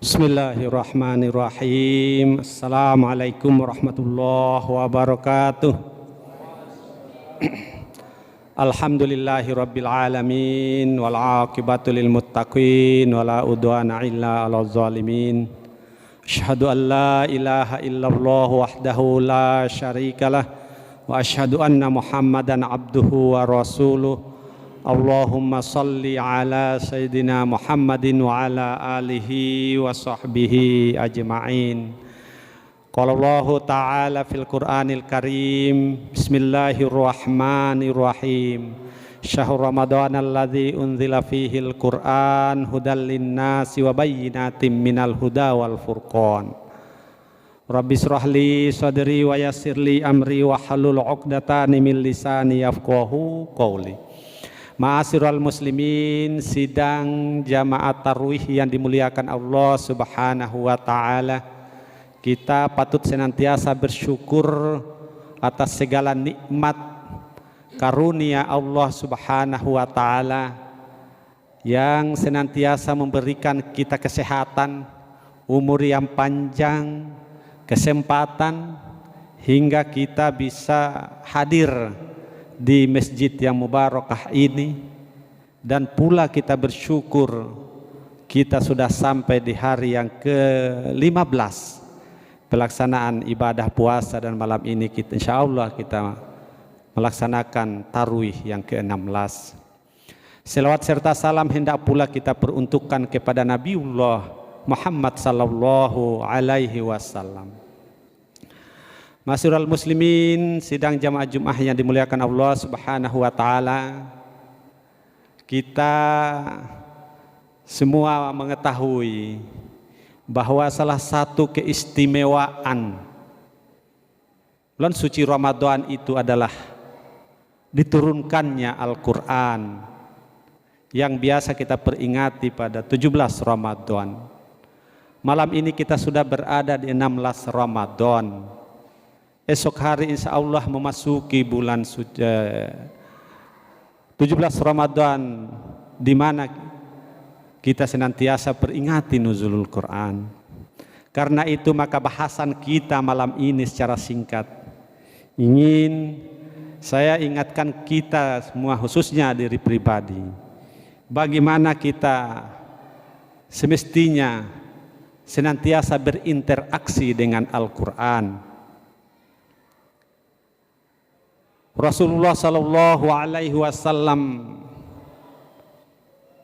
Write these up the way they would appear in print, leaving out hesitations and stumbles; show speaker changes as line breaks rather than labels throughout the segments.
Bismillahirrahmanirrahim. Assalamualaikum warahmatullahi wabarakatuh. Alhamdulillahi rabbil alamin wal aqibatu lil muttaqin wala udwana illa 'alal zalimin. Asyhadu an la ilaha illallah wahdahu la syarikalah wa asyhadu anna Muhammadan abduhu wa rasuluh. Allahumma salli ala Sayyidina Muhammadin wa ala alihi wa sahbihi ajma'in. Qala Allahu ta'ala fil Qur'anil Karim, Bismillahirrahmanirrahim. Syahrul Ramadan alladzi unzila fihil Qur'an hudal linnasi wa bayyinatin minal huda wal furqan. Rabbi shrah li sadri wa yassir li amri wa halul 'uqdatan min lisani yafqahu qawli. Ma'asyiral muslimin, sidang jamaah tarawih yang dimuliakan Allah Subhanahu wa taala. Kita patut senantiasa bersyukur atas segala nikmat karunia Allah Subhanahu wa taala yang senantiasa memberikan kita kesehatan, umur yang panjang, kesempatan hingga kita bisa hadir di masjid yang mubarakah ini, dan pula kita bersyukur kita sudah sampai di hari yang ke-15 pelaksanaan ibadah puasa, dan malam ini kita insyaallah kita melaksanakan tarawih yang ke-16. Selawat serta salam hendak pula kita peruntukkan kepada Nabiullah Muhammad sallallahu alaihi wasallam. Ma'asyiral muslimin, sidang jamaah Jumat yang dimuliakan Allah Subhanahu wa taala. Kita semua mengetahui bahwa salah satu keistimewaan bulan suci Ramadan itu adalah diturunkannya Al-Qur'an yang biasa kita peringati pada 17 Ramadan. Malam ini kita sudah berada di 16 Ramadan. Esok hari insya Allah memasuki bulan suci 17 Ramadan, di mana kita senantiasa peringati nuzulul Quran. Karena itu maka bahasan kita malam ini secara singkat ingin saya ingatkan kita semua, khususnya diri pribadi, bagaimana kita semestinya senantiasa berinteraksi dengan Al-Quran. Rasulullah sallallahu alaihi wasallam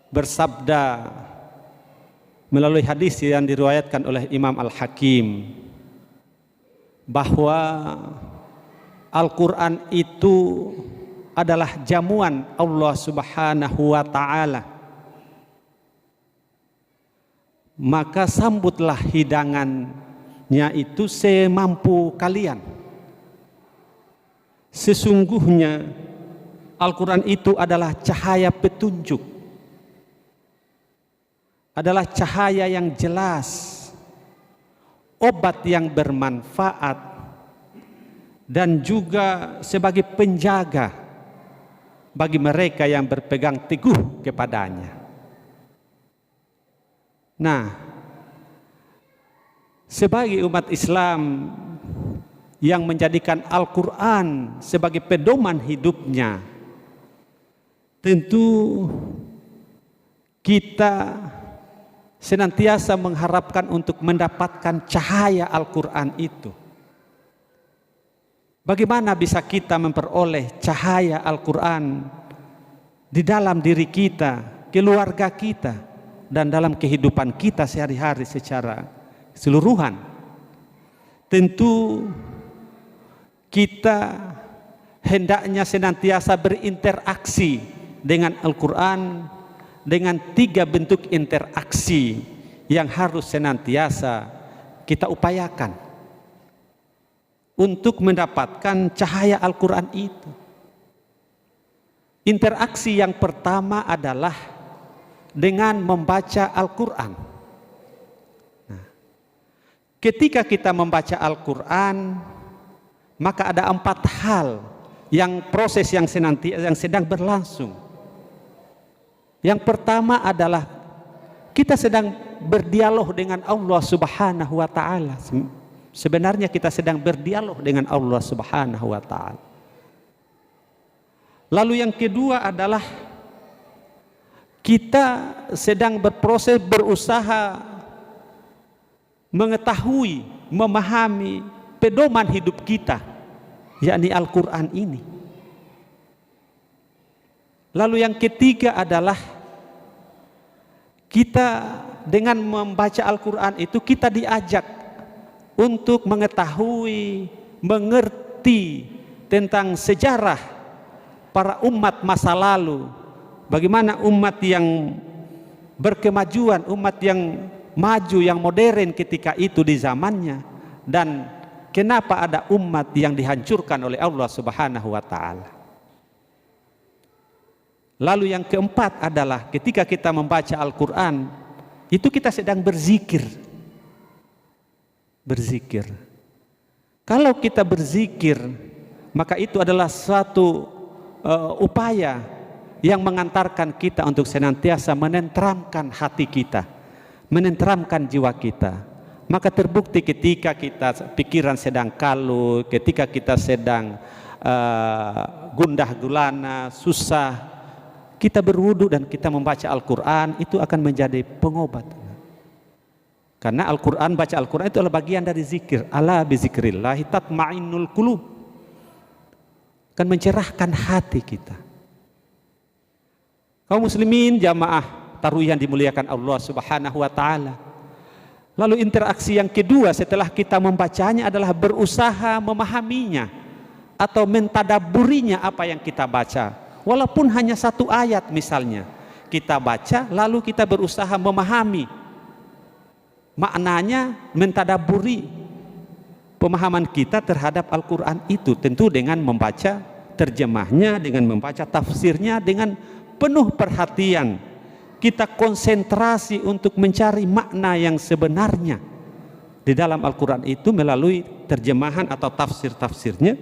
bersabda melalui hadis yang diriwayatkan oleh Imam Al-Hakim bahwa Al-Quran itu adalah jamuan Allah Subhanahu wa ta'ala. Maka sambutlah hidangannya itu semampu kalian. Sesungguhnya Al-Quran itu adalah cahaya petunjuk, adalah cahaya yang jelas, obat yang bermanfaat, dan juga sebagai penjaga bagi mereka yang berpegang teguh kepadanya. Nah, sebagai umat Islam yang menjadikan Al-Quran sebagai pedoman hidupnya, tentu kita senantiasa mengharapkan untuk mendapatkan cahaya Al-Quran itu. Bagaimana bisa kita memperoleh cahaya Al-Quran di dalam diri kita, keluarga kita, dan dalam kehidupan kita sehari-hari secara keseluruhan? Tentu kita hendaknya senantiasa berinteraksi dengan Al-Quran dengan 3 bentuk interaksi yang harus senantiasa kita upayakan untuk mendapatkan cahaya Al-Quran itu. Interaksi yang pertama adalah dengan membaca Al-Quran. Nah, ketika kita membaca Al-Quran, maka ada 4 hal yang proses yang sedang berlangsung. Yang pertama adalah kita sedang berdialog dengan Allah Subhanahu wa taala. Sebenarnya kita sedang berdialog dengan Allah Subhanahu wa taala. Lalu yang kedua adalah kita sedang berproses, berusaha mengetahui, memahami pedoman hidup kita, yakni Al-Quran ini. Lalu yang ketiga adalah kita dengan membaca Al-Quran itu kita diajak untuk mengetahui, mengerti tentang sejarah para umat masa lalu. Bagaimana umat yang berkemajuan, umat yang maju, yang modern ketika itu di zamannya, dan kenapa ada umat yang dihancurkan oleh Allah Subhanahu wa taala. Lalu yang keempat adalah ketika kita membaca Al-Quran itu kita sedang berzikir. Berzikir. Kalau kita berzikir, maka itu adalah suatu upaya yang mengantarkan kita untuk senantiasa menenteramkan hati kita, menenteramkan jiwa kita. Maka terbukti ketika kita pikiran sedang kalut, ketika kita sedang gundah gulana, susah, kita berwudu dan kita membaca Al-Quran, itu akan menjadi pengobat. Karena Al-Quran, baca Al-Quran itu adalah bagian dari zikir. Ala bizikrillahi tatma'innul qulub. Akan mencerahkan hati kita. Kaum muslimin jamaah tarawih yang dimuliakan Allah Subhanahu wa taala. Lalu interaksi yang kedua setelah kita membacanya adalah berusaha memahaminya atau mentadabburinya apa yang kita baca. Walaupun hanya satu ayat misalnya, kita baca lalu kita berusaha memahami maknanya, mentadabburi pemahaman kita terhadap Al-Quran itu, tentu dengan membaca terjemahnya, dengan membaca tafsirnya, dengan penuh perhatian. Kita konsentrasi untuk mencari makna yang sebenarnya di dalam Al-Quran itu melalui terjemahan atau tafsir-tafsirnya,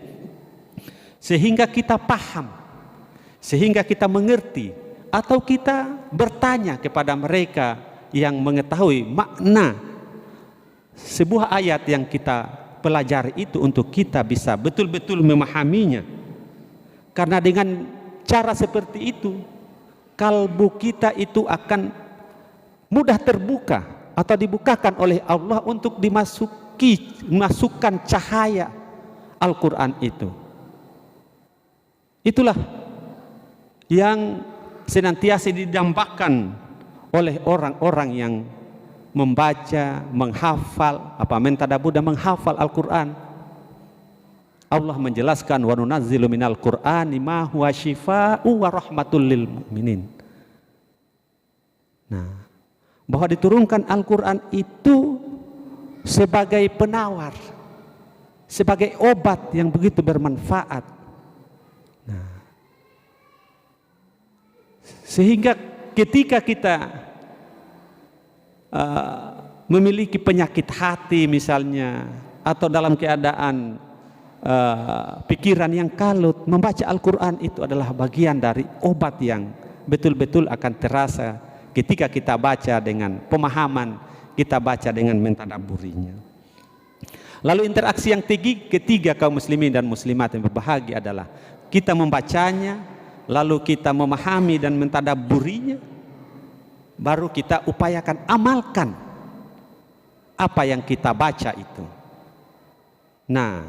sehingga kita paham, sehingga kita mengerti, atau kita bertanya kepada mereka yang mengetahui makna sebuah ayat yang kita pelajari itu untuk kita bisa betul-betul memahaminya. Karena dengan cara seperti itu kalbu kita itu akan mudah terbuka atau dibukakan oleh Allah untuk dimasukkan cahaya Al-Quran itu. Itulah yang senantiasa didambakan oleh orang-orang yang membaca, menghafal, mentadabbur dan menghafal Al-Quran. Allah menjelaskan wa nunazzilu minal Qur'ani ma huwa syifaa'u wa rahmatul lil mu'minin. Nah, bahwa diturunkan Al-Quran itu sebagai penawar, sebagai obat yang begitu bermanfaat. Nah, sehingga ketika kita memiliki penyakit hati misalnya, atau dalam keadaan pikiran yang kalut, membaca Al-Quran itu adalah bagian dari obat yang betul-betul akan terasa ketika kita baca dengan pemahaman, kita baca dengan mentadabburinya. Lalu interaksi yang ketiga kaum muslimin dan muslimat yang berbahagia adalah kita membacanya, lalu kita memahami dan mentadabburinya, baru kita upayakan amalkan apa yang kita baca itu. Nah,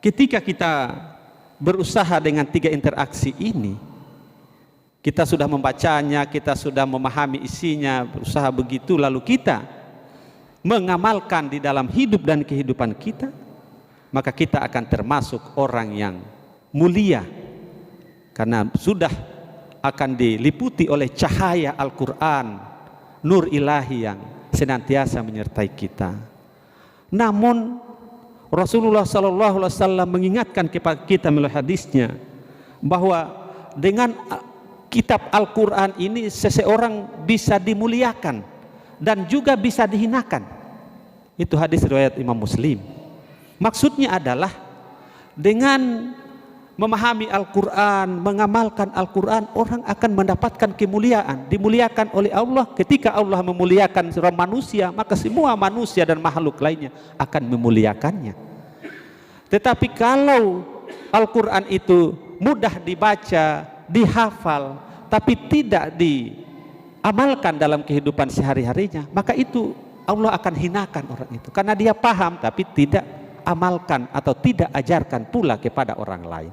ketika kita berusaha dengan tiga interaksi ini, kita sudah membacanya, kita sudah memahami isinya, berusaha begitu, lalu kita mengamalkan di dalam hidup dan kehidupan kita, maka kita akan termasuk orang yang mulia, karena sudah akan diliputi oleh cahaya Al-Quran, nur ilahi yang senantiasa menyertai kita. Namun Rasulullah SAW mengingatkan kepada kita melalui hadisnya bahwa dengan kitab Al-Quran ini seseorang bisa dimuliakan dan juga bisa dihinakan. Itu hadis riwayat Imam Muslim. Maksudnya adalah dengan memahami Al-Quran, mengamalkan Al-Quran, orang akan mendapatkan kemuliaan, dimuliakan oleh Allah. Ketika Allah memuliakan seorang manusia, maka semua manusia dan makhluk lainnya akan memuliakannya. Tetapi kalau Al-Quran itu mudah dibaca, dihafal, tapi tidak diamalkan dalam kehidupan sehari-harinya, maka itu Allah akan hinakan orang itu, karena dia paham tapi tidak amalkan atau tidak ajarkan pula kepada orang lain.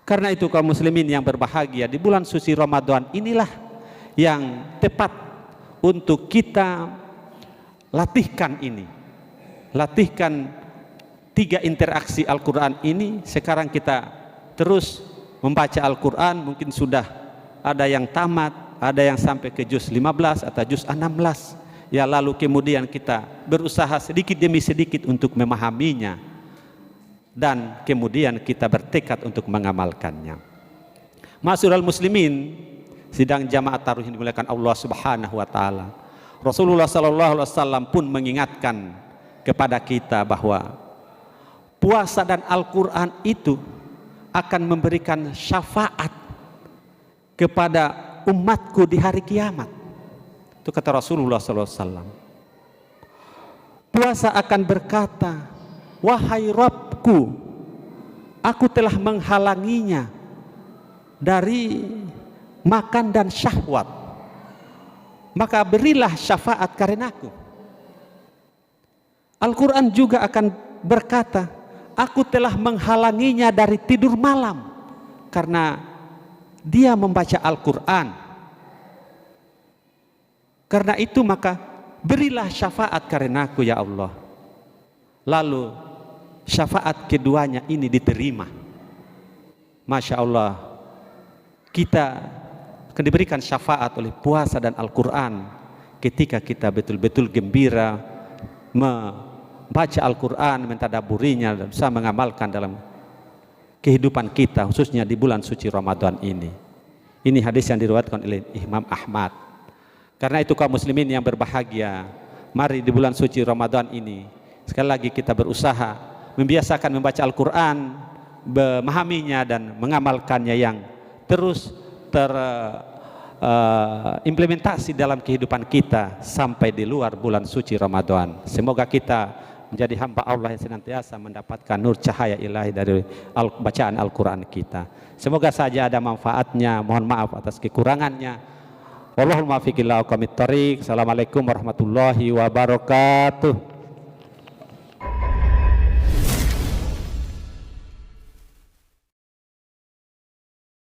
Karena itu kaum muslimin yang berbahagia, di bulan suci Ramadan inilah yang tepat untuk kita latihkan ini. Latihkan 3 interaksi Al-Quran ini. Sekarang kita terus membaca Al-Quran, mungkin sudah ada yang tamat, ada yang sampai ke juz 15 atau juz 16. Ya, lalu kemudian kita berusaha sedikit demi sedikit untuk memahaminya, dan kemudian kita bertekad untuk mengamalkannya. Ma'asyiral muslimin, sidang jamaah tarawih yang dimuliakan Allah Subhanahu wa taala. Rasulullah sallallahu alaihi wasallam pun mengingatkan kepada kita bahwa puasa dan Al-Qur'an itu akan memberikan syafaat kepada umatku di hari kiamat. Itu kata Rasulullah sallallahu alaihi wasallam. Puasa akan berkata, wahai Rabbku, aku telah menghalanginya dari makan dan syahwat, maka berilah syafaat karenaku. Al-Quran juga akan berkata, aku telah menghalanginya dari tidur malam karena dia membaca Al-Quran. Karena itu maka berilah syafaat karenaku ya Allah. Lalu syafaat keduanya ini diterima. Masya Allah, kita akan diberikan syafaat oleh puasa dan Al-Quran ketika kita betul-betul gembira membaca Al-Quran, mentadaburinya, dan bisa mengamalkan dalam kehidupan kita, khususnya di bulan suci Ramadan ini. Ini hadis yang diriwayatkan oleh Imam Ahmad. Karena itu kaum muslimin yang berbahagia, mari di bulan suci Ramadan ini sekali lagi kita berusaha membiasakan membaca Al-Quran, memahaminya dan mengamalkannya yang terus terimplementasi dalam kehidupan kita sampai di luar bulan suci Ramadan. Semoga kita menjadi hamba Allah yang senantiasa mendapatkan nur cahaya ilahi dari bacaan Al-Quran kita. Semoga saja ada manfaatnya. Mohon maaf atas kekurangannya. Wallahul muwaffiq ila aqwamit thoriq. Assalamualaikum warahmatullahi wabarakatuh.